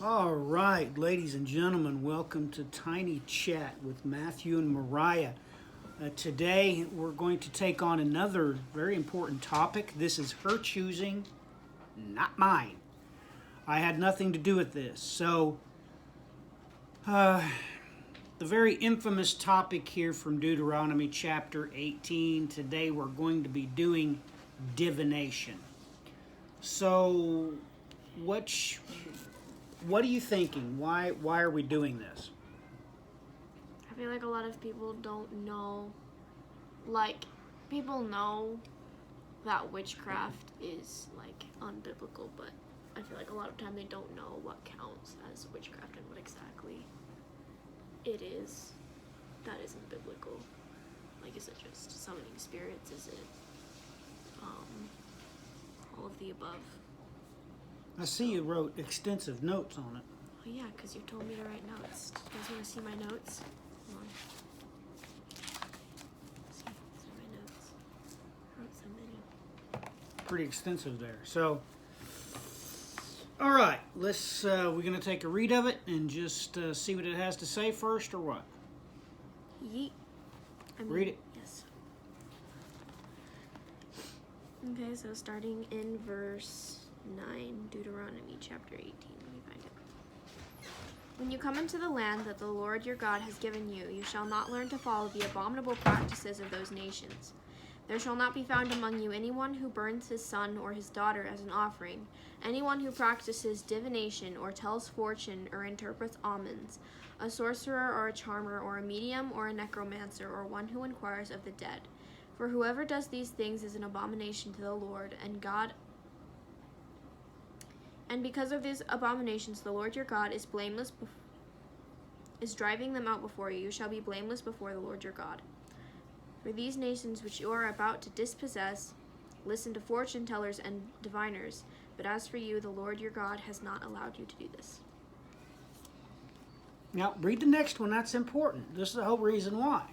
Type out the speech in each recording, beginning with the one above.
All right, ladies and gentlemen, welcome to Tiny Chat with Matthew and Moriah. Today we're going to take on another very important topic. This is her choosing, not mine. I had nothing to do with this. So, the very infamous topic here from Deuteronomy chapter 18. Today we're going to be doing divination. So, what are you thinking? Why are we doing this? I feel like a lot of people don't know, like, people know that witchcraft is, like, unbiblical, but I feel like a lot of time they don't know what counts as witchcraft and what exactly it is that isn't biblical. Like, is it just summoning spirits? Is it, all of the above? I see you wrote extensive notes on it. Oh yeah, because you told me to write notes. Do you guys want to see my notes? Come on. See my notes. I wrote so many. Pretty extensive there. So, all right, we're going to take a read of it and just see what it has to say first, or what? Yeet. Read it. Yes. Okay, so starting in verse 9, Deuteronomy chapter 18. Let me find it. When you come into the land that the Lord your God has given you, you shall not learn to follow the abominable practices of those nations. There shall not be found among you anyone who burns his son or his daughter as an offering, anyone who practices divination or tells fortune or interprets omens, a sorcerer or a charmer or a medium or a necromancer or one who inquires of the dead. For whoever does these things is an abomination to the Lord, and because of these abominations the Lord your God is driving them out before you. You shall be blameless before the Lord your God. For these nations which you are about to dispossess listen to fortune tellers and diviners, but as for you, the Lord your God has not allowed you to do this. Now, read the next one. That's important. This is the whole reason why.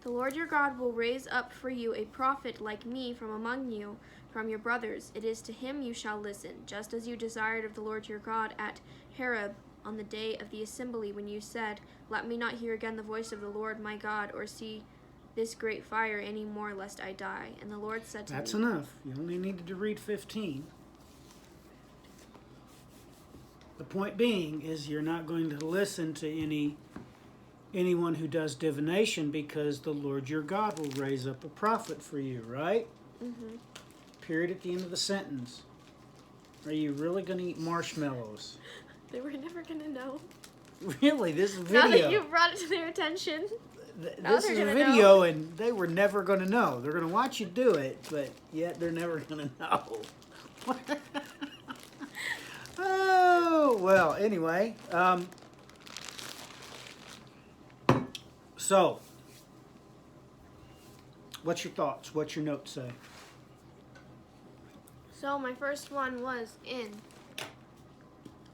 The Lord your God will raise up for you a prophet like me from among you, from your brothers. It is to him you shall listen, just as you desired of the Lord your God at Horeb on the day of the assembly, when you said, Let me not hear again the voice of the Lord my God, or see this great fire any more, lest I die. And the Lord said to me... That's enough. You only needed to read 15. The point being is you're not going to listen to anyone who does divination, because the Lord your God will raise up a prophet for you, right? Mm-hmm. Period at the end of the sentence. Are you really going to eat marshmallows? They were never going to know. Really? This is video. Now that you've brought it to their attention. This is a video know. And they were never going to know. They're going to watch you do it, but yet they're never going to know. Oh, well, anyway. So, what's your thoughts? What's your notes say? So my first one was in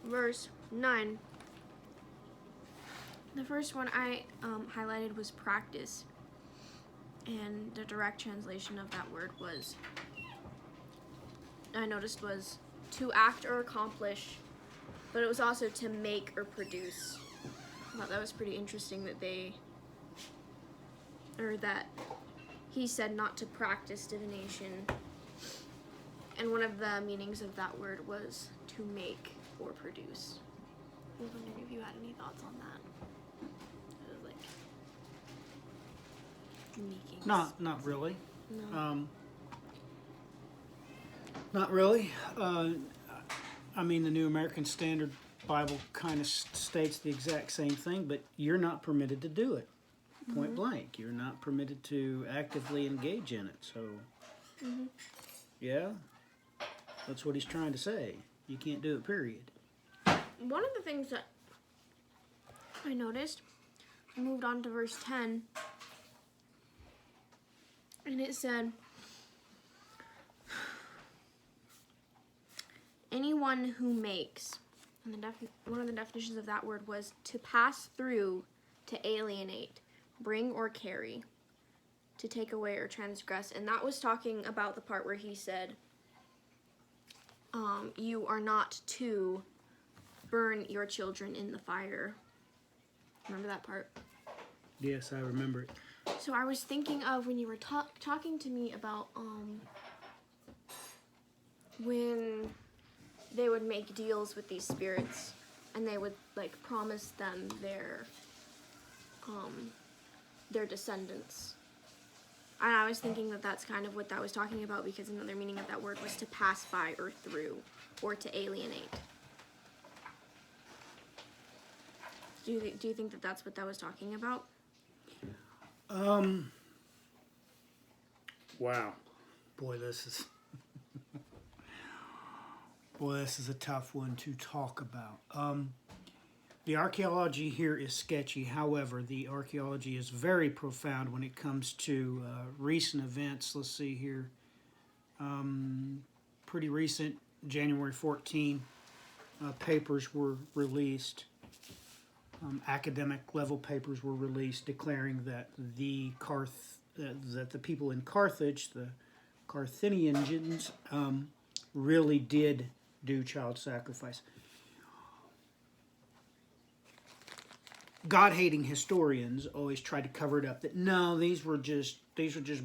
verse 9. The first one I highlighted was practice. And the direct translation of that word I noticed was to act or accomplish, but it was also to make or produce. I thought that was pretty interesting that that he said not to practice divination. And one of the meanings of that word was to make or produce. I was wondering if you had any thoughts on that. It was like making. Not really. No. Not really. I mean, the New American Standard Bible kind of states the exact same thing, but you're not permitted to do it. Point blank. You're not permitted to actively engage in it. So, yeah, that's what he's trying to say. You can't do it, period. One of the things that I noticed, I moved on to verse 10, and it said, anyone who makes, and one of the definitions of that word was to pass through, to alienate, bring or carry, to take away or transgress. And that was talking about the part where he said, you are not to burn your children in the fire. Remember that part? Yes, I remember it. So I was thinking of when you were talking to me about when they would make deals with these spirits and they would like promise them their descendants. And I was thinking that that's kind of what that was talking about, because another meaning of that word was to pass by or through, or to alienate. Do you think that that's what that was talking about? Wow. Boy, this is a tough one to talk about. The archaeology here is sketchy. However, the archaeology is very profound when it comes to recent events. Let's see here. Pretty recent, January 14, papers were released. Academic level papers were released declaring that the people in Carthage, the Carthaginians, really did do child sacrifice. God-hating historians always try to cover it up that no, these were just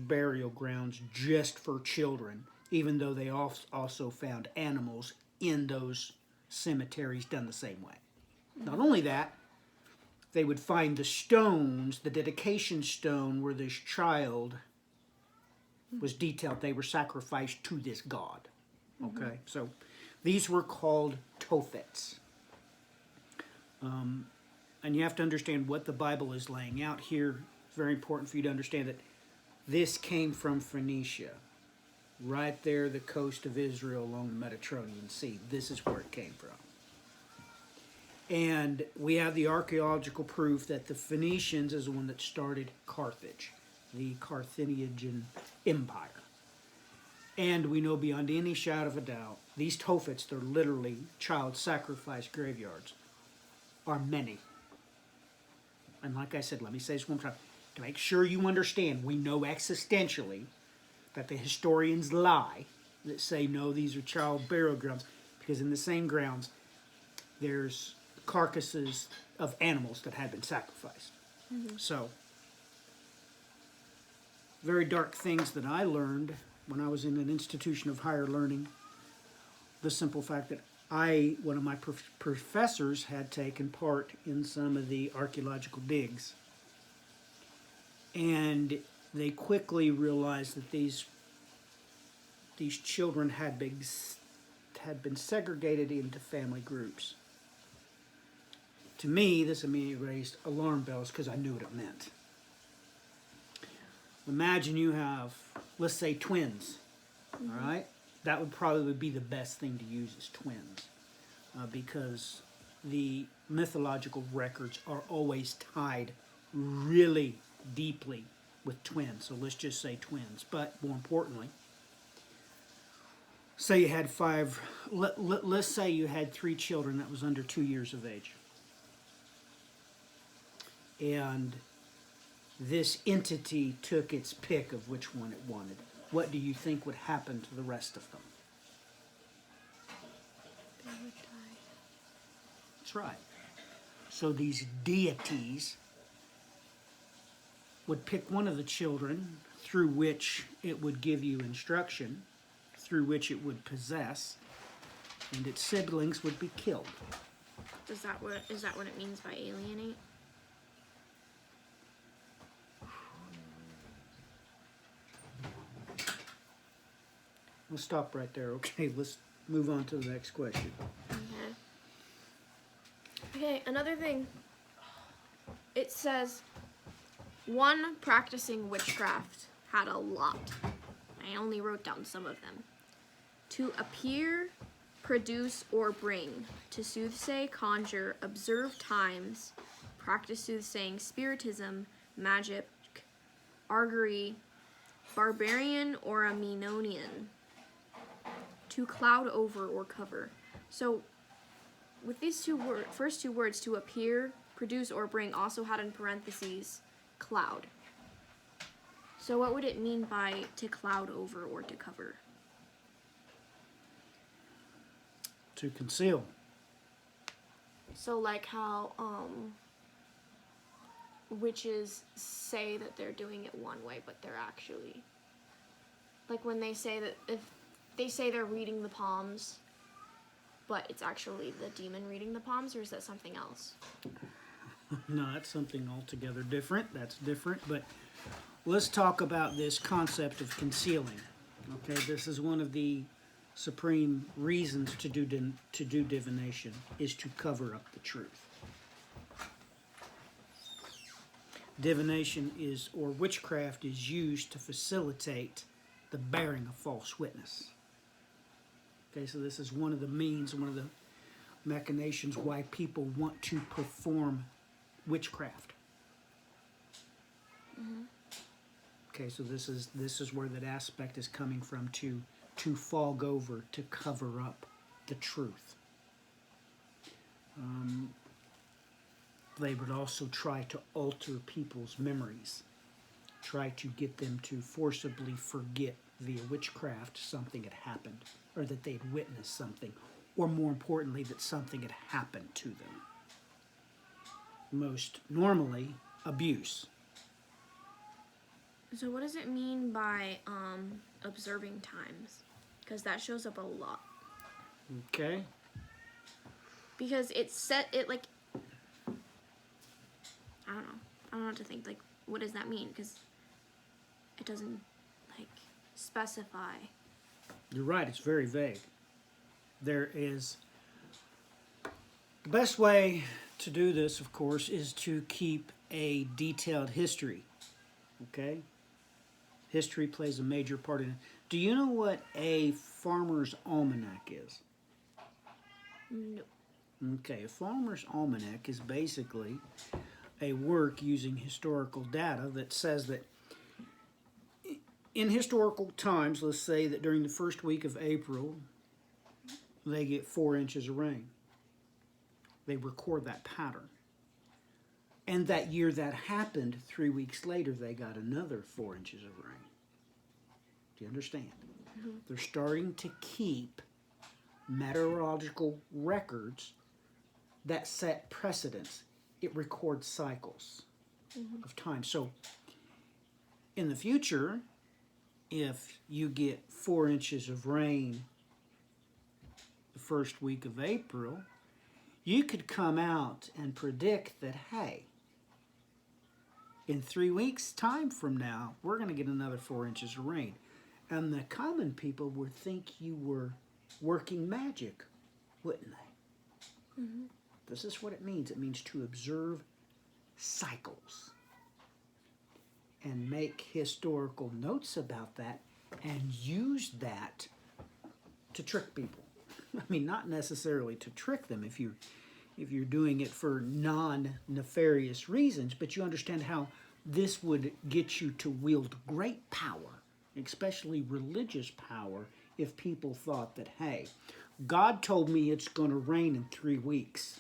burial grounds just for children, even though they also found animals in those cemeteries done the same way. Not only that, they would find the stones, the dedication stone where this child was detailed. They were sacrificed to this god. Okay, so these were called tophets. And you have to understand what the Bible is laying out here. It's very important for you to understand that this came from Phoenicia. Right there, the coast of Israel along the Mediterranean Sea. This is where it came from. And we have the archaeological proof that the Phoenicians is the one that started Carthage, the Carthaginian Empire. And we know beyond any shadow of a doubt, these tophets, they're literally child sacrifice graveyards, are many. And like I said, let me say this one more time, to make sure you understand, we know existentially that the historians lie that say, no, these are child burial grounds, because in the same grounds, there's carcasses of animals that had been sacrificed. So, very dark things that I learned when I was in an institution of higher learning. The simple fact that one of my professors had taken part in some of the archaeological digs. And they quickly realized that these children had been segregated into family groups. To me, this immediately raised alarm bells because I knew what it meant. Imagine you have, let's say, twins, all right? That would probably be the best thing to use as twins, because the mythological records are always tied really deeply with twins. So let's just say twins. But more importantly, say you had let's say you had 3 children that was under 2 years of age. And this entity took its pick of which one it wanted. What do you think would happen to the rest of them? They would die. That's right. So these deities would pick one of the children through which it would give you instruction, through which it would possess, and its siblings would be killed. Is that what it means by alienate? We'll stop right there, okay? Let's move on to the next question. Okay, another thing. It says, one practicing witchcraft had a lot. I only wrote down some of them. To appear, produce, or bring. To soothsay, conjure, observe times, practice soothsaying, spiritism, magic, augury, barbarian, or a Menonian. To cloud over or cover. So, with these first two words, to appear, produce, or bring, also had in parentheses, cloud. So what would it mean by to cloud over or to cover? To conceal. So like how witches say that they're doing it one way, but they're actually, like when they say that, if they say they're reading the palms, but it's actually the demon reading the palms, or is that something else? No, that's something altogether different. That's different. But let's talk about this concept of concealing. Okay, this is one of the supreme reasons to do divination, is to cover up the truth. Divination is, or witchcraft is used to facilitate the bearing of false witness. Okay, so this is one of the means, one of the machinations why people want to perform witchcraft. Okay, so this is where that aspect is coming from, to fog over, to cover up the truth. They would also try to alter people's memories, try to get them to forcibly forget via witchcraft something had happened, or that they'd witnessed something, or more importantly, that something had happened to them. Most normally, abuse. So what does it mean by observing times? Because that shows up a lot. Okay. Because it like, I don't know what to think. Like, what does that mean? Because it doesn't like specify. You're right, it's very vague. There is, the best way to do this, of course, is to keep a detailed history. Okay? History plays a major part in it. Do you know what a farmer's almanac is? No. Okay, a farmer's almanac is basically a work using historical data that says that in historical times, let's say that during the first week of April, they get 4 inches of rain. They record that pattern. And that year that happened, 3 weeks later, they got another 4 inches of rain. Do you understand? Mm-hmm. They're starting to keep meteorological records that set precedents. It records cycles of time. So in the future, if you get 4 inches of rain the first week of April, you could come out and predict that, hey, in 3 weeks' time from now, we're going to get another 4 inches of rain. And the common people would think you were working magic, wouldn't they? Mm-hmm. This is what it means. It means to observe cycles and make historical notes about that and use that to trick people. I mean, not necessarily to trick them if you're doing it for non-nefarious reasons, but you understand how this would get you to wield great power, especially religious power, if people thought that, hey, God told me it's going to rain in 3 weeks.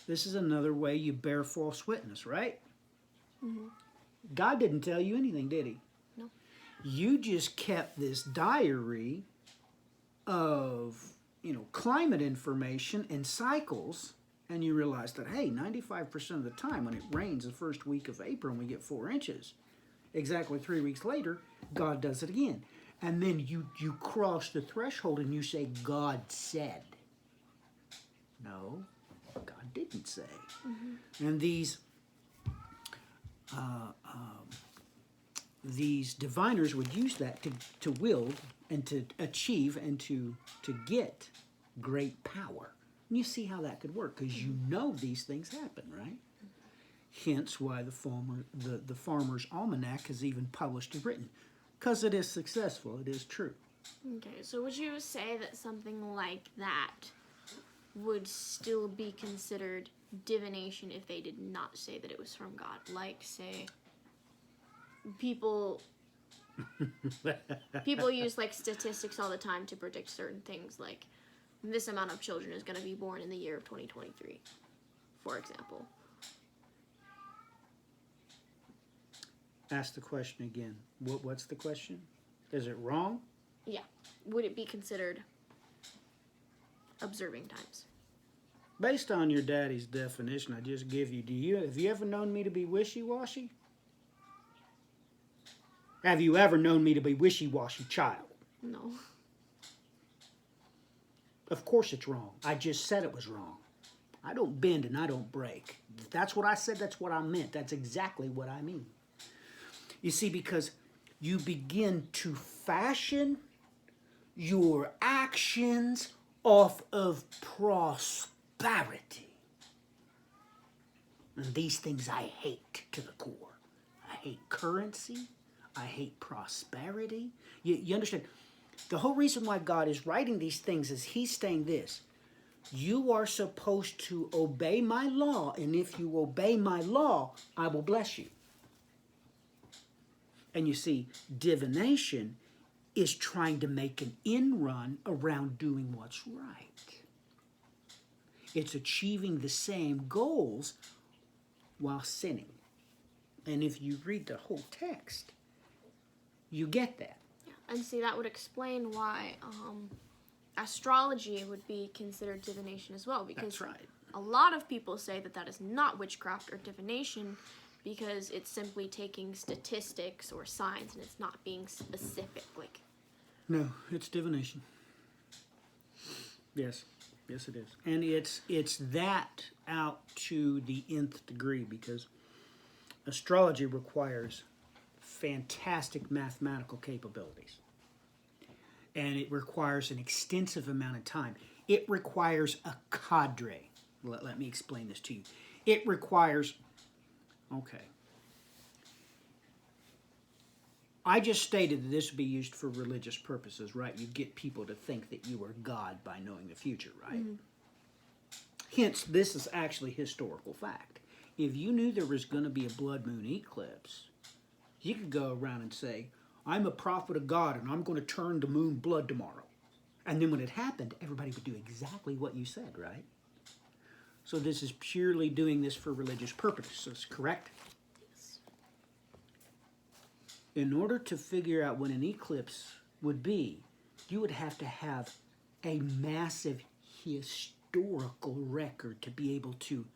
This is another way you bear false witness, right? Mm-hmm. God didn't tell you anything, did he? No. You just kept this diary of, climate information and cycles, and you realized that, hey, 95% of the time when it rains the first week of April and we get 4 inches, exactly 3 weeks later, God does it again. And then you cross the threshold and you say, God said. No, God didn't say. Mm-hmm. And these diviners would use that to wield and to achieve and to get great power. And you see how that could work, because you know these things happen, right? Hence why the Farmer's Almanac is even published and written, because it is successful, it is true. Okay, so would you say that something like that would still be considered divination if they did not say that it was from God? Like, say, people use like statistics all the time to predict certain things, like this amount of children is going to be born in the year of 2023, for example. Ask the question again. What's the question? Is it wrong? Yeah. Would it be considered observing times? Based on your daddy's definition I just give you, have you ever known me to be wishy-washy? Have you ever known me to be wishy-washy, child? No. Of course it's wrong. I just said it was wrong. I don't bend and I don't break. If that's what I said, that's what I meant. That's exactly what I mean. You see, because you begin to fashion your actions off of prosperity. And these things I hate to the core. I hate currency. I hate prosperity. You understand? The whole reason why God is writing these things is he's saying this. You are supposed to obey my law, and if you obey my law, I will bless you. And you see, divination is trying to make an end run around doing what's right. It's achieving the same goals while sinning. And if you read the whole text, you get that. And see, that would explain why astrology would be considered divination as well. Because That's right. a lot of people say that that is not witchcraft or divination because it's simply taking statistics or signs and it's not being specific. Like, No, it's divination. Yes, yes it is. And it's that out to the nth degree because astrology requires fantastic mathematical capabilities. And it requires an extensive amount of time. It requires a cadre. Let me explain this to you. It requires, okay. I just stated that this would be used for religious purposes, right? You get people to think that you are God by knowing the future, right? Mm-hmm. Hence, this is actually historical fact. If you knew there was going to be a blood moon eclipse, you could go around and say, I'm a prophet of God and I'm going to turn the moon blood tomorrow. And then when it happened, everybody would do exactly what you said, right? So this is purely doing this for religious purposes, correct? yes. In order to figure out when an eclipse would be, you would have to have a massive historical record to be able to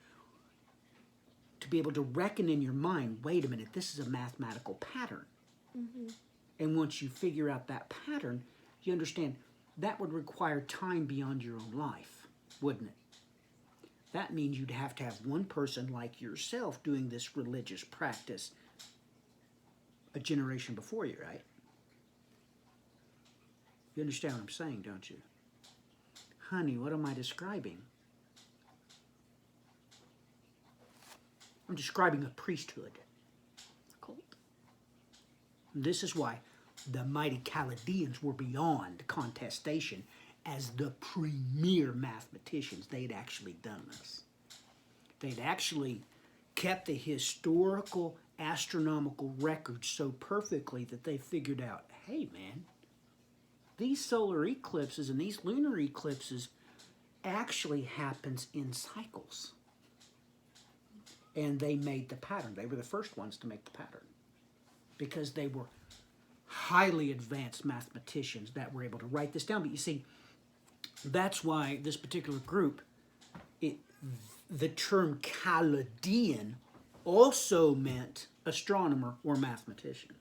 reckon in your mind, wait a minute, this is a mathematical pattern. Mm-hmm. And once you figure out that pattern, you understand that would require time beyond your own life, wouldn't it? That means you'd have to have one person like yourself doing this religious practice a generation before you, right? You understand what I'm saying, don't you? Honey, what am I describing? I'm describing a priesthood. Cult. This is why the mighty Chaldeans were beyond contestation as the premier mathematicians. They'd actually done this. They'd actually kept the historical astronomical record so perfectly that they figured out, hey man, these solar eclipses and these lunar eclipses actually happens in cycles. And they made the pattern. They were the first ones to make the pattern because they were highly advanced mathematicians that were able to write this down. But you see, that's why this particular group, the term Chaldean also meant astronomer or mathematician.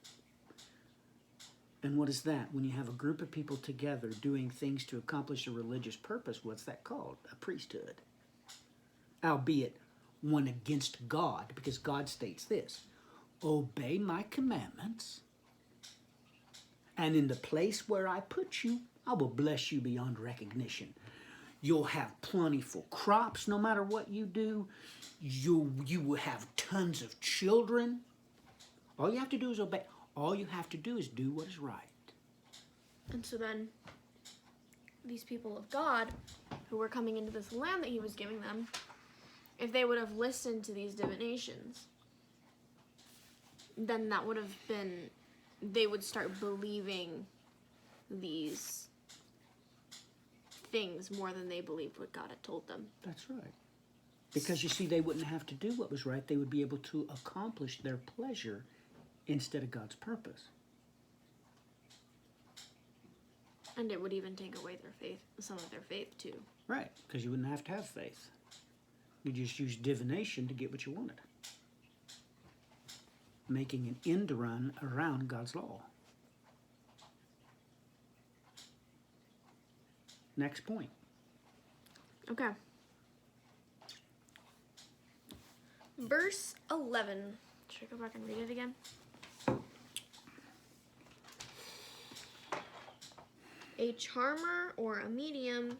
And what is that? When you have a group of people together doing things to accomplish a religious purpose, what's that called? A priesthood. Albeit one against God, because God states this, obey my commandments, and in the place where I put you, I will bless you beyond recognition. You'll have plentiful crops no matter what you do. You will have tons of children. All you have to do is obey. All you have to do is do what is right. And so then, these people of God, who were coming into this land that he was giving them, if they would have listened to these divinations, then that would have been, they would start believing these things more than they believed what God had told them. That's right. Because you see, they wouldn't have to do what was right. They would be able to accomplish their pleasure instead of God's purpose. And it would even take away their faith, some of their faith too. Right, because you wouldn't have to have faith. You just use divination to get what you wanted. Making an end run around God's law. Next point. Okay. Verse 11. Should I go back and read it again? A charmer or a medium.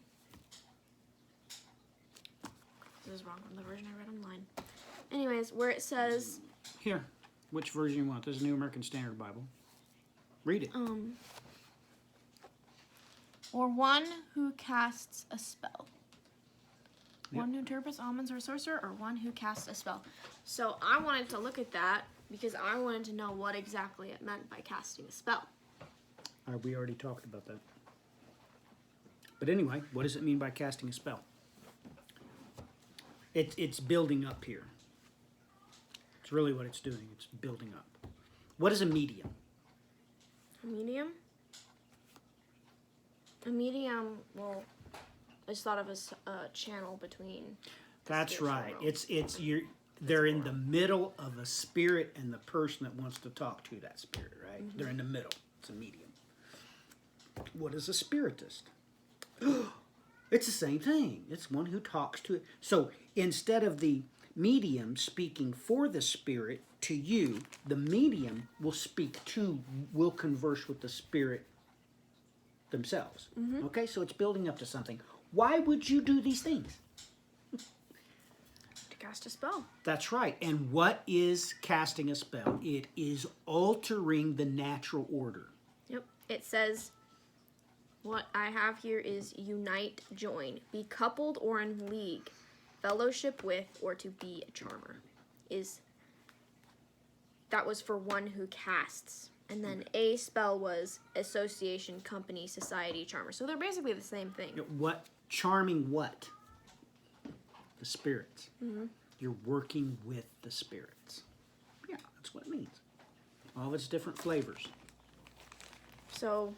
This is wrong from the version I read online. Anyways, where it says. Here, which version you want? This is New American Standard Bible. Read it. Or one who casts a spell. Yep. One who interprets omens or a sorcerer, or one who casts a spell. So I wanted to look at that because I wanted to know what exactly it meant by casting a spell. We already talked about that. But anyway, what does it mean by casting a spell? It's building up here. It's really what it's doing. It's building up. What is a medium? A medium? A medium, well, is thought of as a channel between. That's right. They're in the middle of a spirit and the person that wants to talk to that spirit, right? Mm-hmm. They're in the middle. It's a medium. What is a spiritist? It's the same thing. It's one who talks to it. So instead of the medium speaking for the spirit to you, the medium will converse with the spirit themselves. Mm-hmm. Okay, so it's building up to something. Why would you do these things? To cast a spell. That's right. And what is casting a spell? It is altering the natural order. Yep. It says, what I have here is unite, join, be coupled or in league, fellowship with, or to be a charmer. That was for one who casts. And then a spell was association, company, society, charmer. So they're basically the same thing. What? Charming what? The spirits. Mm-hmm. You're working with the spirits. Yeah, that's what it means. All of its different flavors. So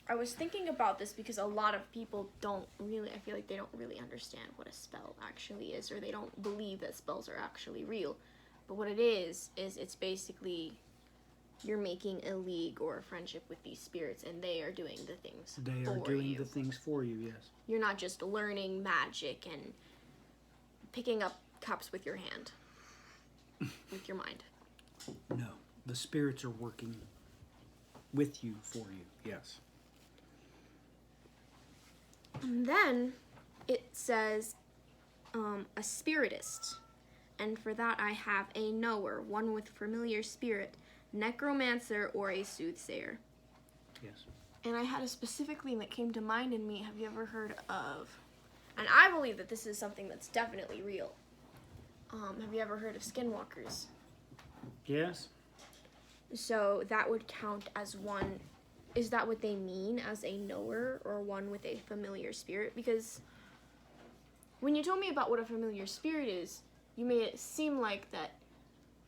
I was thinking about this because a lot of people I feel like they don't really understand what a spell actually is, or they don't believe that spells are actually real. But what it is it's basically you're making a league or a friendship with these spirits, and they are doing the things for you. They are doing the things for you, yes. You're not just learning magic and picking up cups with your hand, with your mind. No, the spirits are working with you, for you, yes. And then it says a spiritist. And for that I have a knower, one with familiar spirit, necromancer, or a soothsayer. Yes. And I had a specific thing that came to mind in me. Have you ever heard of, and I believe that this is something that's definitely real. Have you ever heard of skinwalkers? Yes. So that would count as one. Is that what they mean as a knower or one with a familiar spirit? Because when you told me about what a familiar spirit is, you made it seem like that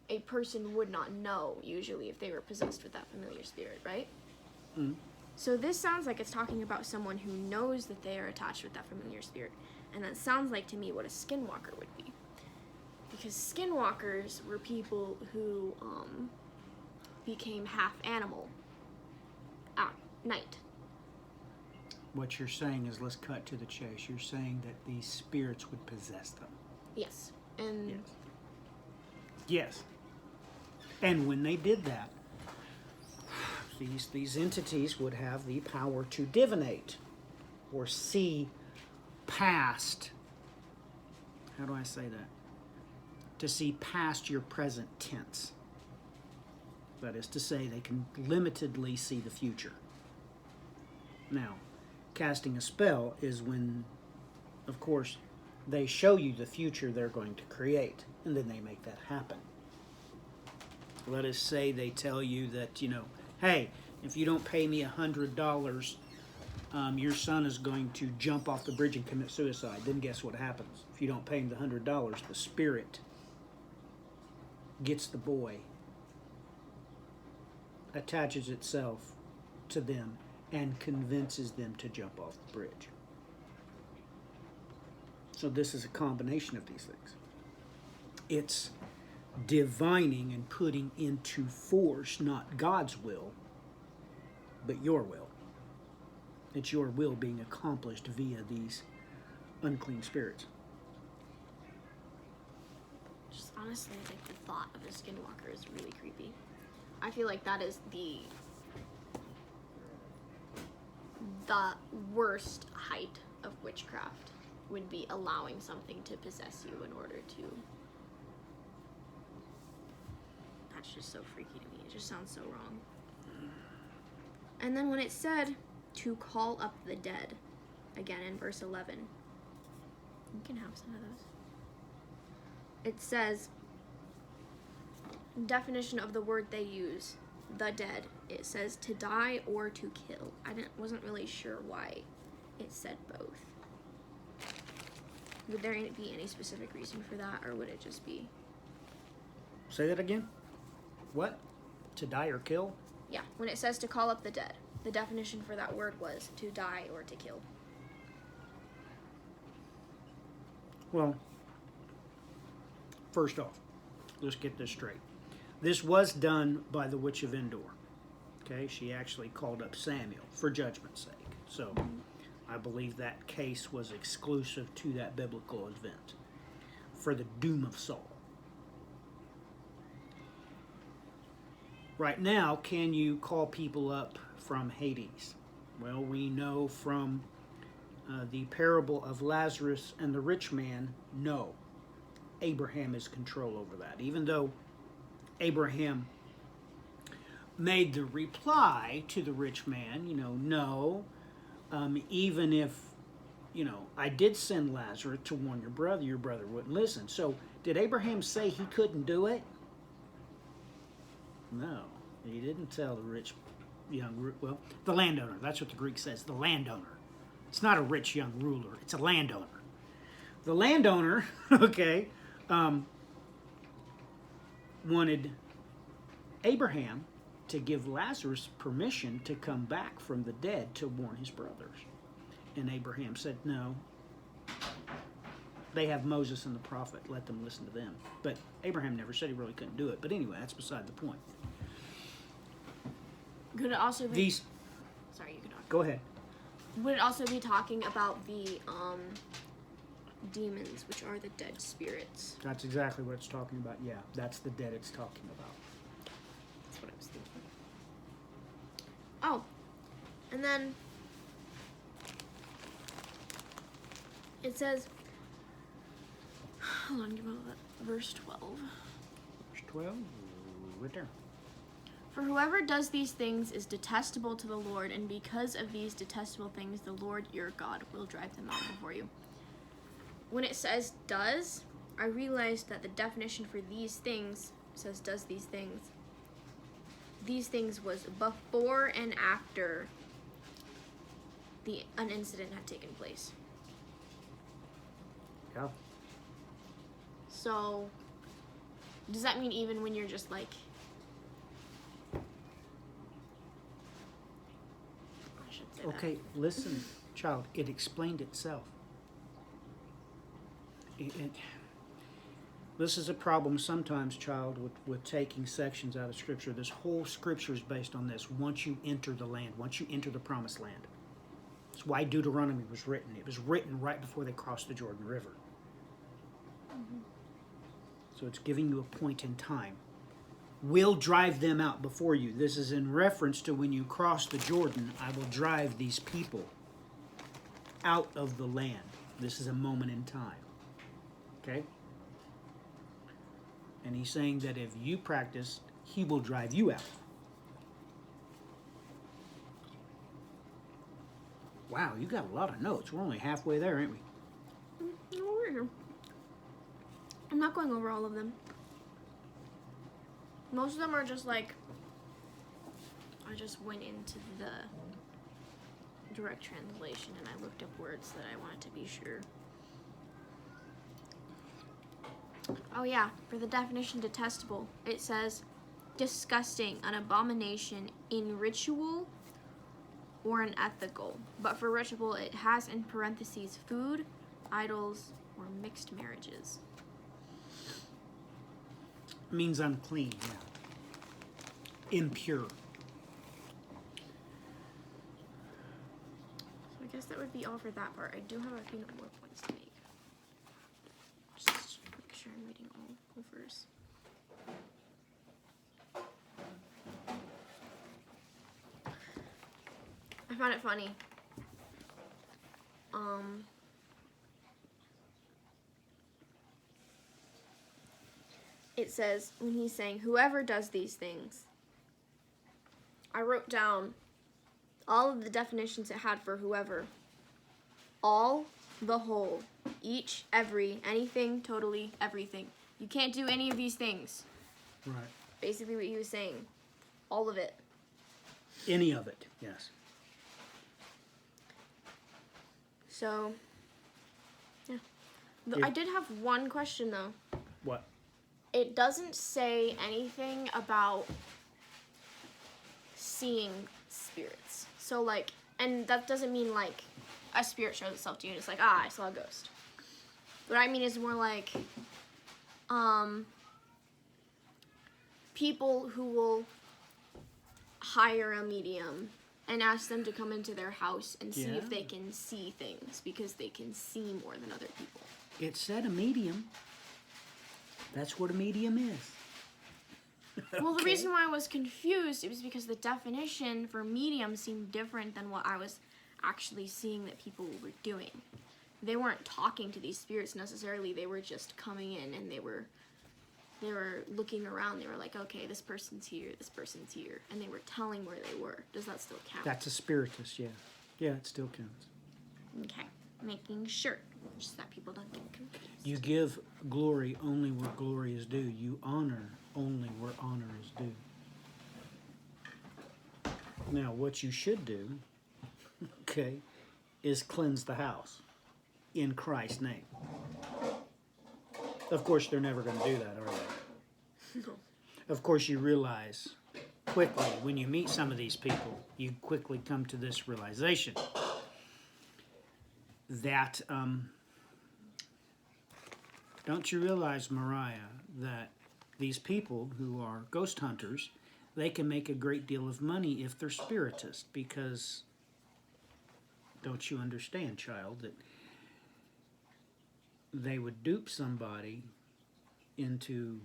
a person would not know usually if they were possessed with that familiar spirit, right? Mm. So this sounds like it's talking about someone who knows that they are attached with that familiar spirit. And that sounds like to me what a skinwalker would be. Because skinwalkers were people who became half animal at night. What you're saying is, let's cut to the chase. You're saying that these spirits would possess them. Yes. And yes. Yes. And when they did that, these entities would have the power to divinate or see past, how do I say that? To see past your present tense. That is to say, they can limitedly see the future. Now, casting a spell is when, of course, they show you the future they're going to create, and then they make that happen. Let us say they tell you that, hey, if you don't pay me $100, your son is going to jump off the bridge and commit suicide. Then guess what happens? If you don't pay him the $100, the spirit gets the boy, attaches itself to them, and convinces them to jump off the bridge. So this is a combination of these things. It's divining and putting into force not God's will, but your will. It's your will being accomplished via these unclean spirits. Just honestly, like the thought of a skinwalker is really creepy. I feel like that is the worst height of witchcraft, would be allowing something to possess you in order to. That's just so freaky to me. It just sounds so wrong. And then when it said to call up the dead, again in verse 11, you can have some of those. It says, definition of the word they use, the dead, it says to die or to kill. Wasn't really sure why it said both. Would there be any specific reason for that, or would it just be? Say that again? What? To die or kill? Yeah, when it says to call up the dead, the definition for that word was to die or to kill. Well, first off, let's get this straight. This was done by the witch of Endor. Okay, she actually called up Samuel for judgment's sake. So I believe that case was exclusive to that biblical event for the doom of Saul. Right now, can you call people up from Hades? Well, we know from the parable of Lazarus and the rich man, no. Abraham has control over that. Even though Abraham made the reply to the rich man, no, even if, I did send Lazarus to warn your brother wouldn't listen. So did Abraham say he couldn't do it? No, he didn't tell the rich the landowner. That's what the Greek says, the landowner. It's not a rich young ruler, it's a landowner. The landowner, okay, wanted Abraham to give Lazarus permission to come back from the dead to warn his brothers. And Abraham said, no. They have Moses and the prophet. Let them listen to them. But Abraham never said he really couldn't do it. But anyway, that's beside the point. Could it also be... Sorry, you can talk. Go ahead. Would it also be talking about the demons, which are the dead spirits? That's exactly what it's talking about. Yeah, that's the dead it's talking about. That's what I was thinking. Oh, and then it says, hold on, give me that, verse 12. Verse 12, right there. For whoever does these things is detestable to the Lord, and because of these detestable things, the Lord your God will drive them out before you. When it says does, I realized that the definition for these things says does these things. These things was before and after an incident had taken place. Yeah. So, does that mean even when you're just like, I should say Okay, that. listen, child, it explained itself. This is a problem sometimes, child, with taking sections out of Scripture. This whole Scripture is based on this. Once you enter the land, once you enter the Promised Land. That's why Deuteronomy was written. It was written right before they crossed the Jordan River. Mm-hmm. So it's giving you a point in time. Will drive them out before you. This is in reference to when you cross the Jordan, I will drive these people out of the land. This is a moment in time. Okay? And he's saying that if you practice, he will drive you out. Wow, you got a lot of notes. We're only halfway there, ain't we? Over here. I'm not going over all of them. Most of them are just like, I just went into the direct translation and I looked up words that I wanted to be sure. Oh yeah, for the definition detestable, it says disgusting, an abomination in ritual or unethical. But for ritual, it has in parentheses food, idols, or mixed marriages. Means unclean, yeah. Impure. So I guess that would be all for that part. I do have a few more points to make. Just make sure I'm reading all verse. I found it funny. It says, when he's saying, whoever does these things, I wrote down all of the definitions it had for whoever. All, the whole, each, every, anything, totally, everything. You can't do any of these things. Right. Basically what he was saying. All of it. Any of it, yes. So, yeah. I did have one question, though. What? It doesn't say anything about seeing spirits. So, like, and that doesn't mean, like, a spirit shows itself to you and it's like, I saw a ghost. What I mean is more like, people who will hire a medium and ask them to come into their house and see if they can see things, because they can see more than other people. It said a medium. That's what a medium is. Well, the reason why I was confused, it was because the definition for medium seemed different than what I was actually seeing that people were doing. They weren't talking to these spirits necessarily. They were just coming in and they were looking around. They were like, okay, this person's here, and they were telling where they were. Does that still count? That's a spiritist, yeah. Yeah, it still counts. Okay, making sure, just that people don't get confused. You give glory only where glory is due. You honor only where honor is due. Now, what you should do, okay, is cleanse the house in Christ's name. Of course, they're never going to do that, are they? No. Of course, you realize quickly, when you meet some of these people, you quickly come to this realization that, don't you realize, Moriah, that these people who are ghost hunters, they can make a great deal of money if they're spiritists, because, don't you understand, child, that they would dupe somebody into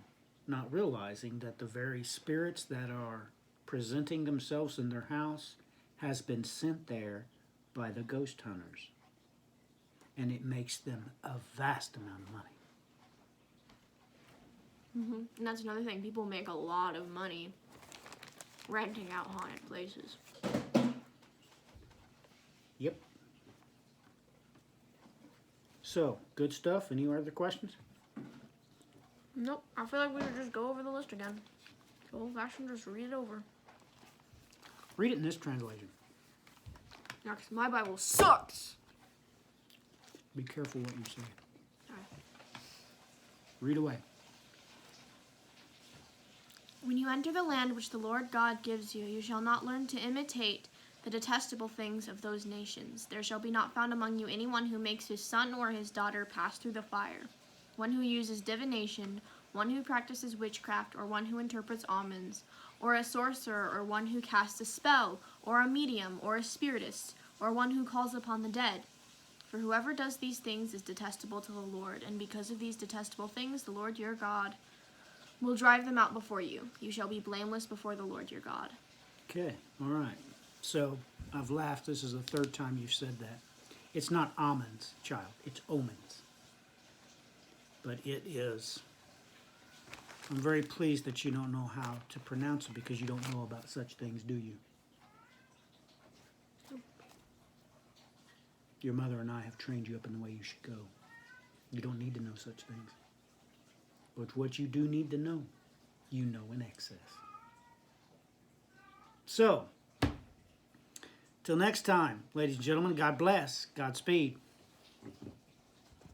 not realizing that the very spirits that are presenting themselves in their house has been sent there by the ghost hunters. And it makes them a vast amount of money. Mm-hmm. And that's another thing. People make a lot of money renting out haunted places. Yep. So, good stuff. Any other questions? Nope. I feel like we should just go over the list again. Old-fashioned, just read it over. Read it in this translation. Yeah, 'cause my Bible sucks. Be careful what you say. Sorry. Read away. When you enter the land which the Lord God gives you, you shall not learn to imitate the detestable things of those nations. There shall be not found among you anyone who makes his son or his daughter pass through the fire, one who uses divination, one who practices witchcraft, or one who interprets omens, or a sorcerer, or one who casts a spell, or a medium, or a spiritist, or one who calls upon the dead. For whoever does these things is detestable to the Lord, and because of these detestable things, the Lord your God will drive them out before you. You shall be blameless before the Lord your God. Okay, all right. So, I've laughed. This is the third time you've said that. It's not omens, child. It's omens. But it is. I'm very pleased that you don't know how to pronounce it, because you don't know about such things, do you? Your mother and I have trained you up in the way you should go. You don't need to know such things. But what you do need to know, you know in excess. So, till next time, ladies and gentlemen, God bless. Godspeed.